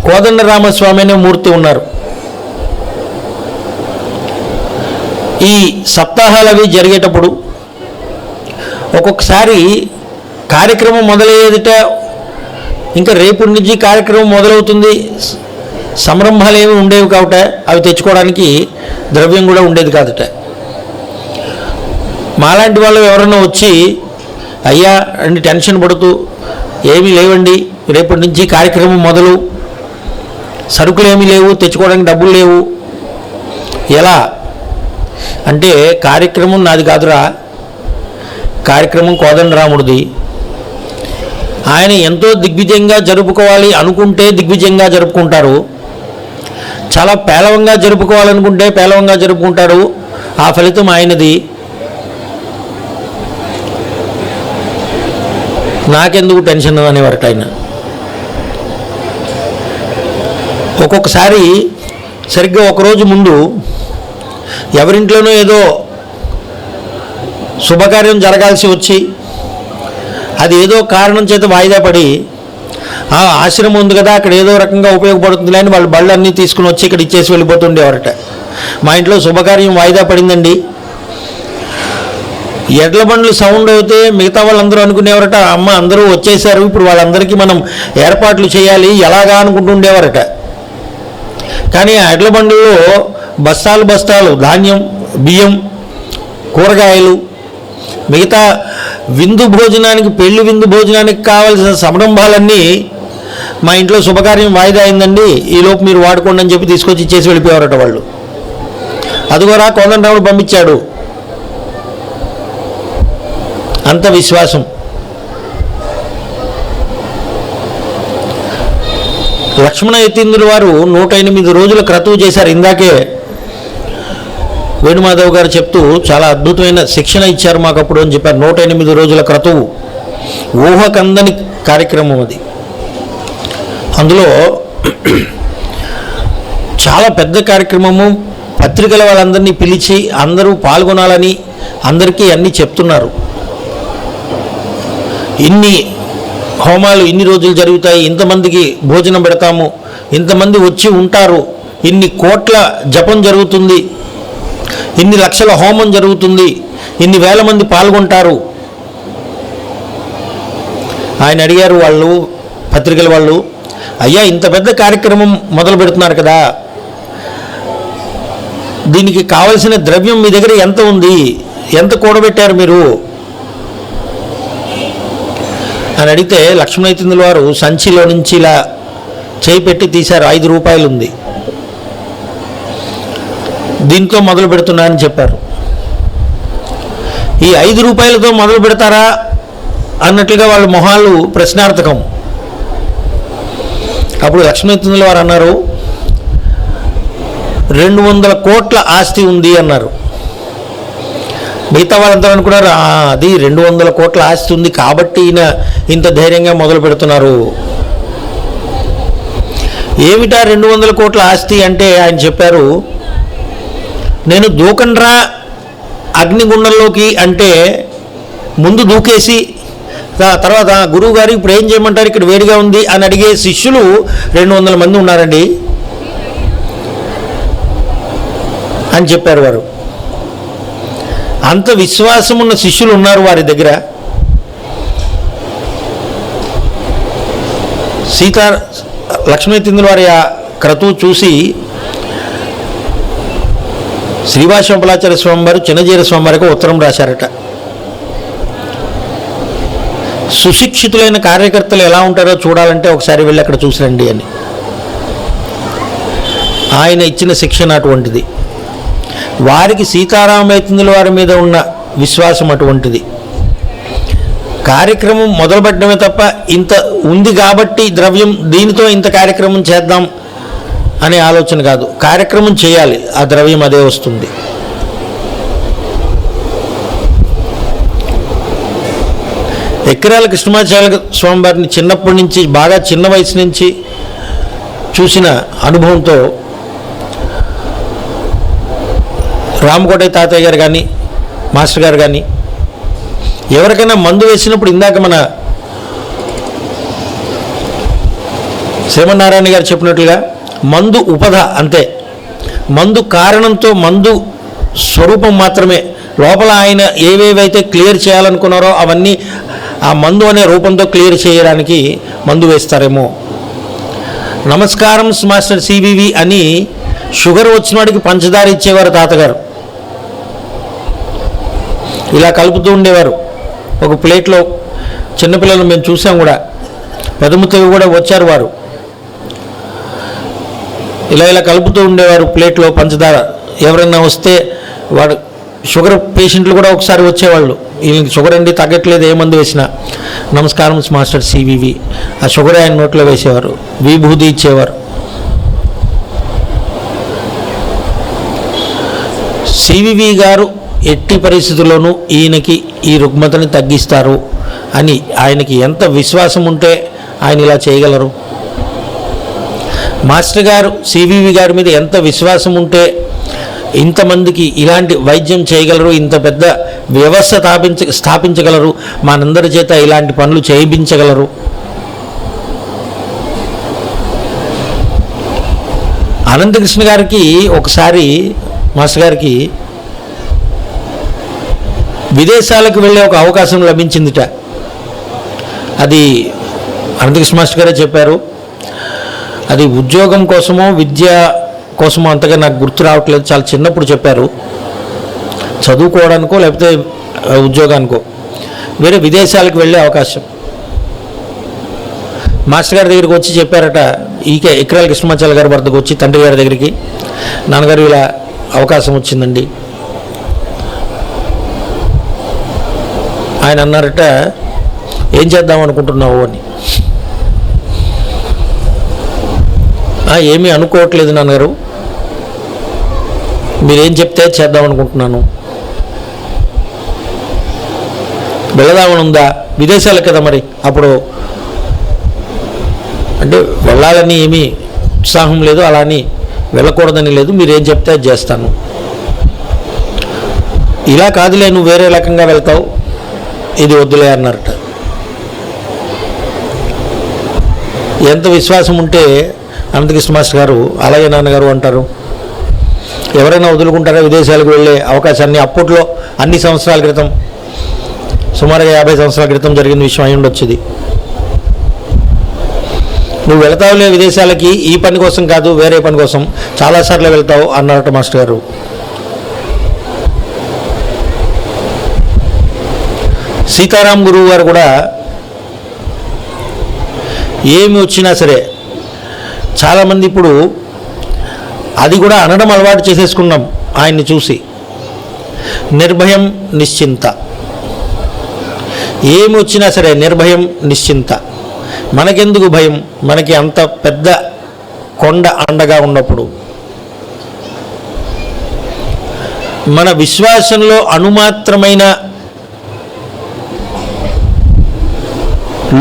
కోదండరామస్వామి అనే మూర్తి ఉన్నారు. ఈ సప్తాహాలు అవి జరిగేటప్పుడు ఒక్కొక్కసారి కార్యక్రమం మొదలయ్యేదిట, ఇంకా రేపటి నుంచి కార్యక్రమం మొదలవుతుంది, సంరంభాలు ఏమి ఉండేవి కావట, అవి తెచ్చుకోవడానికి ద్రవ్యం కూడా ఉండేది కాదట. మాలాంటి వాళ్ళు ఎవరన్నా వచ్చి అయ్యా అని టెన్షన్ పడుతూ, ఏమీ లేవండి రేపటి నుంచి కార్యక్రమం మొదలు, సరుకులు ఏమీ లేవు, తెచ్చుకోవడానికి డబ్బులు లేవు, ఎలా అంటే కార్యక్రమం నాది కాదురా, కార్యక్రమం కోదండరాముడిది. ఆయన ఎంతో దిగ్విజయంగా జరుపుకోవాలి అనుకుంటే దిగ్విజయంగా జరుపుకుంటారు, చాలా పేలవంగా జరుపుకోవాలనుకుంటే పేలవంగా జరుపుకుంటారు, ఆ ఫలితం ఆయనది. నాకెందుకు టెన్షన్ అనేవారట ఆయన. ఒక్కొక్కసారి సరిగ్గా ఒకరోజు ముందు ఎవరింట్లోనో ఏదో శుభకార్యం జరగాల్సి వచ్చి అది ఏదో కారణం చేత వాయిదా పడి, ఆ ఆశ్రమం ఉంది కదా అక్కడ ఏదో రకంగా ఉపయోగపడుతుంది అని వాళ్ళు బళ్ళన్నీ తీసుకుని వచ్చి ఇక్కడ ఇచ్చేసి వెళ్ళిపోతుండేవారట. మా ఇంట్లో శుభకార్యం వాయిదా పడిందండి. ఎడ్ల బండ్లు సౌండ్ అయితే మిగతా వాళ్ళందరూ అనుకునేవారట, అమ్మ అందరూ వచ్చేసారు, ఇప్పుడు వాళ్ళందరికీ మనం ఏర్పాట్లు చేయాలి ఎలాగా అనుకుంటుండేవారట. కానీ ఆ ఎడ్ల బండ్లలో బస్తాలు బస్తాలు ధాన్యం, బియ్యం, కూరగాయలు, మిగతా విందు భోజనానికి, పెళ్లి విందు భోజనానికి కావాల్సిన సంరంభాలన్నీ మా ఇంట్లో శుభకార్యం వాయిదా అయిందండి, ఈలోపు మీరు వాడుకోండి అని చెప్పి తీసుకొచ్చి ఇచ్చేసి వెళ్ళిపోయారట వాళ్ళు. అదిగోరా కోదండరాముడు పంపించాడు, అంత విశ్వాసం. లక్ష్మణ యతీంద్రుల వారు 108 రోజుల క్రతువు చేశారు. ఇందాకే వేణుమాధవ్ గారు చెప్తూ చాలా అద్భుతమైన శిక్షణ ఇచ్చారు మాకు అప్పుడు అని చెప్పారు. 108 రోజుల క్రతువు ఊహకందని కార్యక్రమం అది. అందులో చాలా పెద్ద కార్యక్రమము, పత్రికల వాళ్ళందరినీ పిలిచి అందరూ పాల్గొనాలని అందరికీ అన్నీ చెప్తున్నారు. ఇన్ని హోమాలు ఇన్ని రోజులు జరుగుతాయి, ఇంతమందికి భోజనం పెడతాము, ఇంతమంది వచ్చి ఉంటారు, ఇన్ని కోట్ల జపం జరుగుతుంది, ఇన్ని లక్షల హోమం జరుగుతుంది, ఇన్ని వేల మంది పాల్గొంటారు. ఆయన అడిగారు వాళ్ళు పత్రికల వాళ్ళు, అయ్యా ఇంత పెద్ద కార్యక్రమం మొదలు పెడుతున్నారు కదా, దీనికి కావలసిన ద్రవ్యం మీ దగ్గర ఎంత ఉంది, ఎంత కూడబెట్టారు మీరు అని అడిగితే లక్ష్మణైతుందుల వారు సంచిలో నుంచి ఇలా చేయి పెట్టి తీశారు, 5 రూపాయలు ఉంది, దీంతో మొదలు పెడుతున్నానని చెప్పారు. ఈ 5 రూపాయలతో మొదలు పెడతారా అన్నట్లుగా వాళ్ళ మొహాలు ప్రశ్నార్థకం. అప్పుడు లక్ష్మణైతుందుల వారు అన్నారు, 200 కోట్ల ఆస్తి ఉంది అన్నారు. మిగతా వాళ్ళంతా అనుకున్నారు, అది 200 కోట్ల ఆస్తి ఉంది కాబట్టి ఈయన ఇంత ధైర్యంగా మొదలు పెడుతున్నారు. ఏమిటా 200 కోట్ల ఆస్తి అంటే ఆయన చెప్పారు, నేను దూకండ్రా అగ్నిగుండంలోకి అంటే ముందు దూకేసి తర్వాత గురువు గారు ఇప్పుడు ఏం చేయమంటారు, ఇక్కడ వేడిగా ఉంది అని అడిగే శిష్యులు 200 మంది ఉన్నారండి అని చెప్పారు వారు. అంత విశ్వాసం ఉన్న శిష్యులు ఉన్నారు వారి దగ్గర. లక్ష్మణైతుందుల వారి ఆ క్రతువు చూసి శ్రీవాసంపలాచార్య స్వామి వారు చిన్నజీర స్వామి వారికి ఉత్తరం రాశారట. సుశిక్షితులైన కార్యకర్తలు ఎలా ఉంటారో చూడాలంటే ఒకసారి వెళ్ళి అక్కడ చూసిరండి అని. ఆయన ఇచ్చిన శిక్షణ అటువంటిది. వారికి సీతారామైతుందుల వారి మీద ఉన్న విశ్వాసం అటువంటిది. కార్యక్రమం మొదలుపెట్టడమే తప్ప ఇంత ఉంది కాబట్టి ద్రవ్యం దీనితో ఇంత కార్యక్రమం చేద్దాం అనే ఆలోచన కాదు. కార్యక్రమం చేయాలి, ఆ ద్రవ్యం అదే వస్తుంది. ఎక్కిరాల కృష్ణమాచార్య స్వామి వారిని చిన్నప్పటి నుంచి, బాగా చిన్న వయసు నుంచి చూసిన అనుభవంతో రామకోటయ్య తాతయ్య గారు కానీ మాస్టర్ గారు కానీ ఎవరికైనా మందు వేసినప్పుడు, ఇందాక మన శ్రీమన్నారాయణ గారు చెప్పినట్లుగా మందు ఉపధ అంతే, మందు కారణంతో మందు స్వరూపం మాత్రమే. లోపల ఆయన ఏవేవైతే క్లియర్ చేయాలనుకున్నారో అవన్నీ ఆ మందు అనే రూపంతో క్లియర్ చేయడానికి మందు వేస్తారేమో. నమస్కారం మాస్టర్ సివివి అని షుగర్ వచ్చిన వాడికి పంచదార ఇచ్చేవారు తాతగారు. ఇలా కలుపుతూ ఉండేవారు ఒక ప్లేట్లో. చిన్నపిల్లలు మేము చూసాం కూడా, పెదముత్తవి కూడా వచ్చారు వారు. ఇలా కలుపుతూ ఉండేవారు ప్లేట్లో పంచదార. ఎవరైనా వస్తే వాడు షుగర్ పేషెంట్లు కూడా ఒకసారి వచ్చేవాళ్ళు, వీళ్ళకి షుగర్ అండి తగ్గట్లేదు ఏ మందు వేసినా, నమస్కారం మాస్టర్ సివివి ఆ షుగర్ ఆయన నోట్లో వేసేవారు, విభూది ఇచ్చేవారు. సివివి గారు ఎట్టి పరిస్థితుల్లోనూ ఈయనకి ఈ రుగ్మతని తగ్గిస్తారు అని ఆయనకి ఎంత విశ్వాసం ఉంటే ఆయన ఇలా చేయగలరు. మాస్టర్ గారు సివివి గారి మీద ఎంత విశ్వాసం ఉంటే ఇంతమందికి ఇలాంటి వైద్యం చేయగలరు, ఇంత పెద్ద వ్యవస్థ స్థాపించగలరు, మనందరి చేత ఇలాంటి పనులు చేయించగలరు. అనంతకృష్ణ గారికి ఒకసారి మాస్టర్ గారికి విదేశాలకు వెళ్ళే ఒక అవకాశం లభించిందిట. అది అనంతకృష్ణ మాస్టర్ గారే చెప్పారు. అది ఉద్యోగం కోసమో విద్య కోసమో అంతగా నాకు గుర్తు రావట్లేదు, చాలా చిన్నప్పుడు చెప్పారు. చదువుకోవడానికో లేకపోతే ఉద్యోగానికో వేరే విదేశాలకు వెళ్ళే అవకాశం. మాస్టర్ గారి దగ్గరికి వచ్చి చెప్పారట, ఎక్కిరాల కృష్ణమాచార్య గారి వద్దకు వచ్చి తండ్రి గారి దగ్గరికి, నాన్నగారు ఇలా అవకాశం వచ్చిందండి. ఆయన అన్నారట, ఏం చేద్దాం అనుకుంటున్నావు అని. ఏమీ అనుకోవట్లేదు నాన్నగారు, మీరేం చెప్తే చేద్దాం అనుకుంటున్నాను. వెళదామని ఉందా? విదేశాలకు కదా మరి, అప్పుడు అంటే వెళ్ళాలని ఏమీ ఉత్సాహం లేదు, అలా అని వెళ్ళకూడదని లేదు, మీరేం చెప్తే అది చేస్తాను. ఇలా కాదులే, నువ్వు వేరే రకంగా వెళ్తావు, ఇది వద్దులే అన్నారట. ఎంత విశ్వాసం ఉంటే అనంతకృష్ణ మాస్టర్ గారు అలాగే నాన్నగారు అంటారు. ఎవరైనా వదులుకుంటారా విదేశాలకు వెళ్ళే అవకాశాన్ని? అప్పట్లో అన్ని సంవత్సరాల క్రితం, సుమారుగా 50 సంవత్సరాల క్రితం జరిగిన విషయం అయి ఉండొచ్చుది. నువ్వు వెళ్తావులే విదేశాలకి, ఈ పని కోసం కాదు వేరే పని కోసం, చాలాసార్లు వెళ్తావు అన్నారట మాస్టర్ గారు. సీతారాం గురువు గారు కూడా ఏమి వచ్చినా సరే చాలామంది ఇప్పుడు అది కూడా అనడం అలవాటు చేసేసుకున్నాం ఆయన్ని చూసి. నిర్భయం నిశ్చింత, ఏమి వచ్చినా సరే నిర్భయం నిశ్చింత. మనకెందుకు భయం? మనకి అంత పెద్ద కొండ అండగా ఉన్నప్పుడు. మన విశ్వాసంలో అణుమాత్రమైన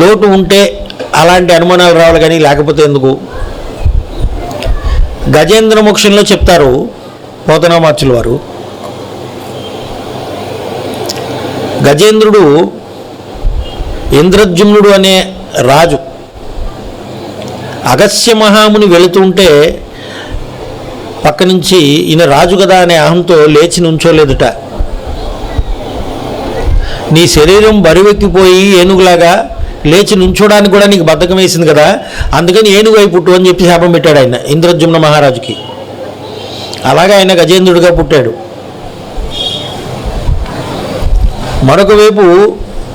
లోటు ఉంటే అలాంటి అనుమానాలు రావాలి, కానీ లేకపోతే ఎందుకు? గజేంద్ర మోక్షంలో చెప్తారు పోతనామాచుల వారు, గజేంద్రుడు ఇంద్రద్యుమ్నుడు అనే రాజు అగస్త్య మహాముని వెళుతుంటే పక్క నుంచి ఈయన రాజు కదా అనే అహంతో లేచి నుంచోలేదుట. నీ శరీరం బరువెక్కిపోయి ఏనుగులాగా లేచి నుంచోడానికి కూడా నీకు బద్ధకం వేసింది కదా, అందుకని ఏనుగు అయి పుట్టు అని చెప్పి శాపం పెట్టాడు ఆయన ఇంద్రద్యుమ్న మహారాజుకి. అలాగే ఆయన గజేంద్రుడిగా పుట్టాడు. మరొక వైపు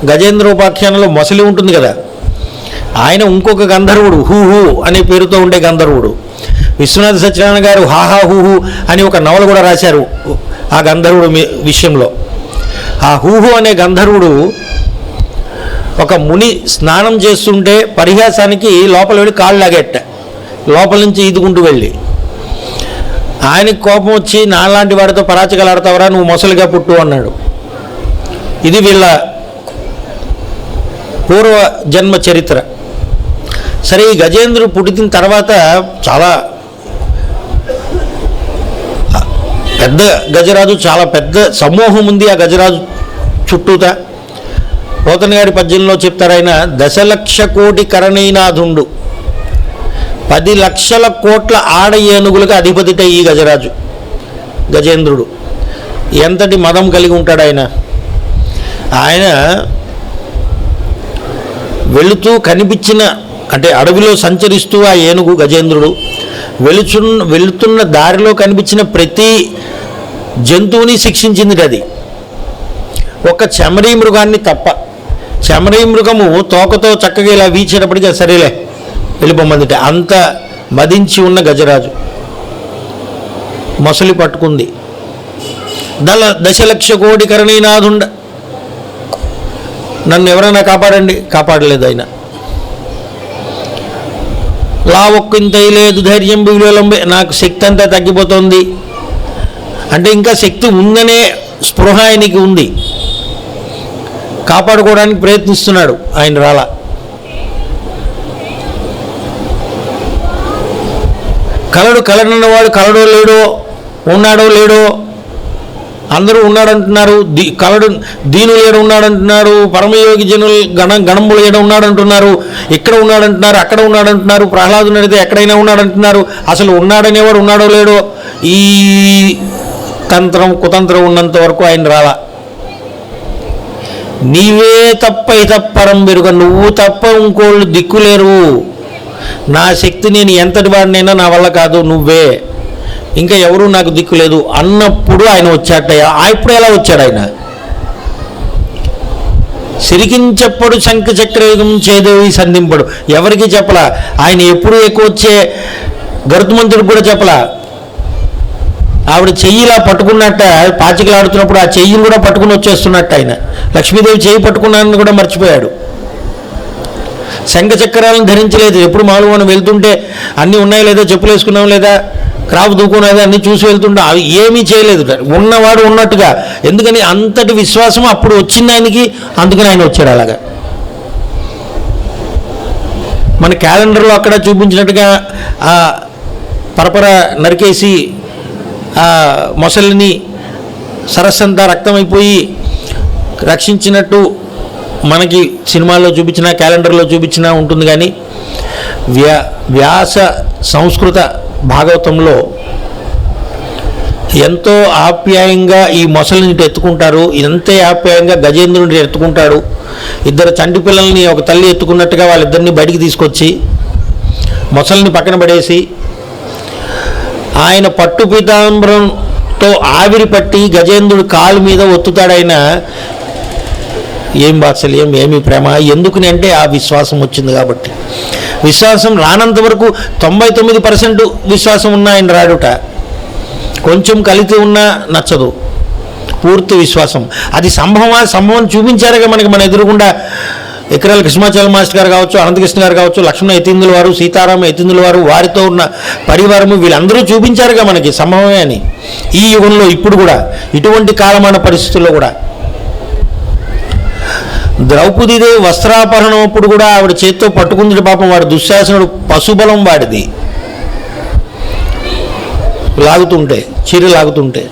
గజేంద్ర ఉపాఖ్యానంలో మొసలి ఉంటుంది కదా, ఆయన ఇంకొక గంధర్వుడు, హూహు అనే పేరుతో ఉండే గంధర్వుడు. విశ్వనాథ సత్యనారాయణ గారు హాహా హూహు అని ఒక నవల కూడా రాశారు ఆ గంధర్వుడు విషయంలో. ఆ హూహు అనే గంధర్వుడు ఒక ముని స్నానం చేస్తుంటే పరిహాసానికి లోపల వెళ్ళి కాళ్ళు లాగేట, లోపల నుంచి ఈదుకుంటూ వెళ్ళి. ఆయనకి కోపం వచ్చి నాలాంటి వాడితో పరాచకాలు ఆడతావరా, నువ్వు మొసలిగా పుట్టు అన్నాడు. ఇది వీళ్ళ పూర్వ జన్మ చరిత్ర. సరే, ఈ గజేంద్రుడు పుట్టిన తర్వాత చాలా పెద్ద గజరాజు, చాలా పెద్ద సమూహం ఉంది ఆ గజరాజు చుట్టూతా. పోతన గారి పద్యంలో చెప్తారు ఆయన, 10,00,000 కోటి కరణీనాథుండు, 10 లక్షల కోట్ల ఆడ ఏనుగులకు అధిపతిట ఈ గజరాజు గజేంద్రుడు. ఎంతటి మదం కలిగి ఉంటాడు ఆయన. ఆయన వెళుతూ కనిపించిన, అంటే అడవిలో సంచరిస్తూ ఆ ఏనుగు గజేంద్రుడు వెళుతున్న దారిలో కనిపించిన ప్రతి జంతువుని శిక్షించింది. అది ఒక చెమరీ మృగాన్ని తప్ప. చెమరీ మృగము తోకతో చక్కగా ఇలా వీచేటప్పటికీ సరేలే వెళ్ళిపోమందిట. అంత మదించి ఉన్న గజరాజు మొసలి పట్టుకుంది. 10,00,000 కోటి కరణీనాథుండ, నన్ను ఎవరైనా కాపాడండి, కాపాడలేదు ఆయన. లావొక్కింతై లేదు ధైర్యం బిగులంబే, నాకు శక్తి అంతా తగ్గిపోతుంది అంటే ఇంకా శక్తి ఉందనే స్పృహ ఆయనకి ఉంది, కాపాడుకోవడానికి ప్రయత్నిస్తున్నాడు. ఆయన రాలా. కలడన్నవాడు కలడో లేడో, ఉన్నాడో లేడో, అందరూ ఉన్నాడంటున్నారు. దీనులు ఏడు ఉన్నాడంటున్నారు, పరమయోగి జనులు గణంబులు ఏడు ఉన్నాడంటున్నారు, ఇక్కడ ఉన్నాడంటున్నారు, అక్కడ ఉన్నాడంటున్నారు, ప్రహ్లాదుని అడిగితే ఎక్కడైనా ఉన్నాడంటున్నారు. అసలు ఉన్నాడనేవాడు ఉన్నాడో లేడో, ఈ తంత్రం కుతంత్రం ఉన్నంత వరకు ఆయన రాలా. నీవే తప్ప ఇతప్పరం బెరుగ, నువ్వు తప్ప ఇంకోళ్ళు దిక్కులేరు, నా శక్తి నేను ఎంతటి వాడినైనా నా వల్ల కాదు, నువ్వే, ఇంకా ఎవరు నాకు దిక్కు లేదు అన్నప్పుడు ఆయన వచ్చాటయ్యా. ఇప్పుడు ఎలా వచ్చాడు ఆయన? సిరికించెప్పుడు శంఖ చక్రయుగం చేదేవి సంధింపడు, ఎవరికి చెప్పలా. ఆయన ఎప్పుడు ఎక్కువ వచ్చే గరుత్మంతుడికి కూడా చెప్పలా. ఆవిడ చెయ్యిలా పట్టుకున్నట్ట, పాచికలు ఆడుతున్నప్పుడు ఆ చెయ్యిని కూడా పట్టుకుని వచ్చేస్తున్నట్టు ఆయన. లక్ష్మీదేవి చెయ్యి పట్టుకున్నానని కూడా మర్చిపోయాడు. శంఖ చక్రాలను ధరించలేదు. ఎప్పుడు మామూలుగా మనం వెళ్తుంటే అన్నీ ఉన్నాయో లేదో, చెప్పులు వేసుకున్నాం లేదా, క్రాఫ్ దూకునేది అన్నీ చూసి వెళ్తుంటే అవి ఏమీ చేయలేదు, ఉన్నవాడు ఉన్నట్టుగా. ఎందుకని అంతటి విశ్వాసం అప్పుడు వచ్చింది ఆయనకి, అందుకని ఆయన వచ్చాడు అలాగా. మన క్యాలెండర్లో అక్కడ చూపించినట్టుగా ఆ పరపర నరికేసి ఆ మొసలిని సరస్సంతా రక్తమైపోయి రక్షించినట్టు మనకి సినిమాల్లో చూపించిన, క్యాలెండర్లో చూపించినా ఉంటుంది. కానీ వ్యాస సంస్కృత భాగవతంలో ఎంతో ఆప్యాయంగా ఈ మొసలిని ఎత్తుకుంటారు. ఎంతే ఆప్యాయంగా గజేంద్రుని ఎత్తుకుంటాడు. ఇద్దరు చంటి పిల్లల్ని ఒక తల్లి ఎత్తుకున్నట్టుగా వాళ్ళిద్దరిని బయటికి తీసుకొచ్చి మొసలిని పక్కన పడేసి ఆయన పట్టు పీతాంబరంతో ఆవిరి పట్టి గజేంద్రుడి కాలు మీద ఒత్తుతాడు. ఆయన ఏం వాత్సల్యం, ఏమి ప్రేమ, ఎందుకని అంటే ఆ విశ్వాసం వచ్చింది కాబట్టి. విశ్వాసం రానంత వరకు 99% విశ్వాసం ఉన్న ఆయన రాడుట, కొంచెం కలిసి ఉన్నా నచ్చదు. పూర్తి విశ్వాసం అది సంభవం చూపించారుగా మనకి, మన ఎదురుగుండా ఎకరాల కృష్ణాచల మాస్టర్ గారు కావచ్చు, అనంతకృష్ణ గారు కావచ్చు, లక్ష్మణ యతీంద్రుల వారు, సీతారామ యతీంద్రుల వారు, వారితో ఉన్న పరివారము, వీళ్ళందరూ చూపించారుగా మనకి సంభవమే అని. ఈ యుగంలో ఇప్పుడు కూడా ఇటువంటి కాలమాన పరిస్థితుల్లో కూడా ద్రౌపదీదేవి వస్త్రాపహరణం అప్పుడు కూడా ఆవిడ చేత్తో పట్టుకుంది పాపం, వాడు దుశ్శాసనుడు పశుబలం వాడిది, లాగుతుంటే చీర లాగుతుంటే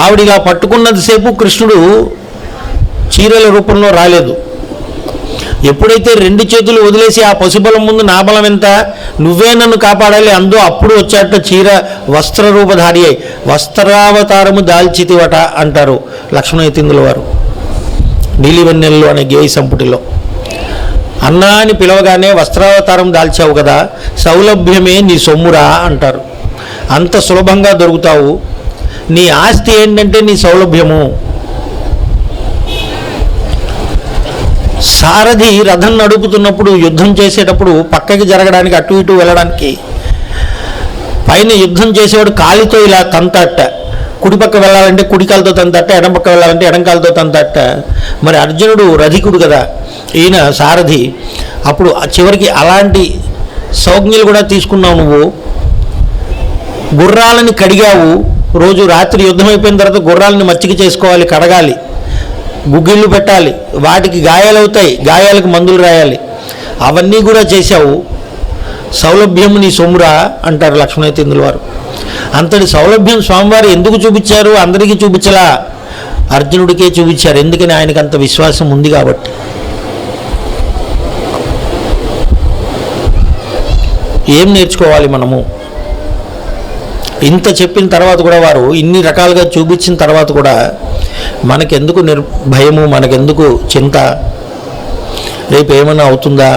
ఆవిడ ఇలా పట్టుకున్నంతసేపు కృష్ణుడు చీరల రూపంలో రాలేదు. ఎప్పుడైతే 2 చేతులు వదిలేసి ఆ పశుబలం ముందు నా బలం ఎంత, నువ్వే నన్ను కాపాడాలి అందో అప్పుడు వచ్చాట చీర వస్త్ర రూపధారి అయి వస్త్రావతారము దాల్చితివట అంటారు లక్ష్మణ యతీంద్రుల వారు నీలివెన్నెల్లు అనే గేయ సంపుటిలో. అన్నా అని పిలవగానే వస్త్రావతారం దాల్చావు కదా, సౌలభ్యమే నీ సొమ్మురా అంటారు. అంత సులభంగా దొరుకుతావు, నీ ఆస్తి ఏంటంటే నీ సౌలభ్యము. సారథి రథం నడుపుతున్నప్పుడు, యుద్ధం చేసేటప్పుడు పక్కకి జరగడానికి, అటు ఇటు వెళ్ళడానికి, పైన యుద్ధం చేసేవాడు కాలితో ఇలా తంతట్ట, కుడిపక్క వెళ్ళాలంటే కుడికాలతో తంతట్ట, ఎడం పక్క వెళ్ళాలంటే ఎడంకాలతో తంతట్ట. మరి అర్జునుడు రధికుడు కదా, ఈయన సారథి. అప్పుడు చివరికి అలాంటి సౌజ్ఞలు కూడా తీసుకున్నావు నువ్వు. గుర్రాలని కడిగావు, రోజు రాత్రి యుద్ధం అయిపోయిన తర్వాత గుర్రాలని మచ్చిక చేసుకోవాలి, కడగాలి, గుగ్గిళ్ళు పెట్టాలి, వాటికి గాయాలవుతాయి, గాయాలకు మందులు రాయాలి, అవన్నీ కూడా చేశావు. సౌలభ్యం నీ సొమ్మురా అంటారు లక్ష్మణ యతీంద్రుల వారు. అంతటి సౌలభ్యం స్వామివారు ఎందుకు చూపించారు? అందరికీ చూపించలా, అర్జునుడికే చూపించారు. ఎందుకని? ఆయనకు అంత విశ్వాసం ఉంది కాబట్టి. ఏం నేర్చుకోవాలి మనము? ఇంత చెప్పిన తర్వాత కూడా, వారు ఇన్ని రకాలుగా చూపించిన తర్వాత కూడా మనకెందుకు భయము, మనకెందుకు చింత, రేపు ఏమైనా అవుతుందా?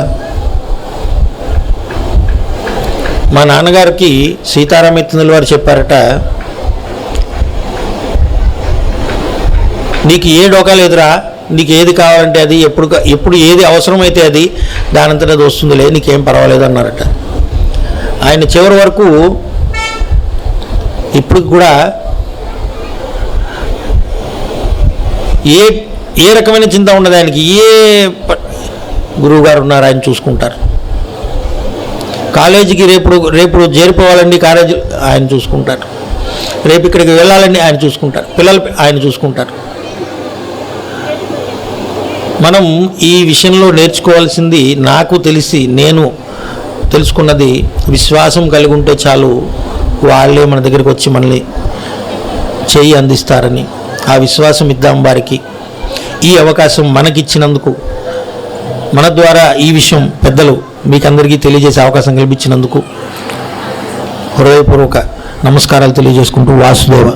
మా నాన్నగారికి సీతారామ యతీంద్రుల వారు చెప్పారట, నీకు ఏ డోకా లేదురా, నీకు ఏది కావాలంటే అది, ఎప్పుడు ఏది అవసరమైతే అది దానంతట అది వస్తుందిలే, నీకేం పర్వాలేదు అన్నారట. ఆయన చివరి వరకు ఇప్పుడు కూడా ఏ రకమైన చింత ఉండదు ఆయనకి. గురువు గారు ఉన్నారు, ఆయన చూసుకుంటారు. కాలేజీకి రేపు చేరిపోవాలండి, కాలేజీ ఆయన చూసుకుంటారు. రేపు ఇక్కడికి వెళ్ళాలండి, ఆయన చూసుకుంటారు. పిల్లలు ఆయన చూసుకుంటారు. మనం ఈ విషయంలో నేర్చుకోవాల్సింది, నాకు తెలిసి నేను తెలుసుకున్నది, విశ్వాసం కలిగి ఉంటే చాలు, వాళ్ళే మన దగ్గరికి వచ్చి మనల్ని చెయ్యి అందిస్తారని. ఆ విశ్వాసం ఇద్దాం వారికి. ఈ అవకాశం మనకిచ్చినందుకు, మన ద్వారా ఈ విషయం పెద్దలు మీకందరికీ తెలియజేసే అవకాశం కల్పించినందుకు హృదయపూర్వక నమస్కారాలు తెలియజేసుకుంటూ వాసుదేవ.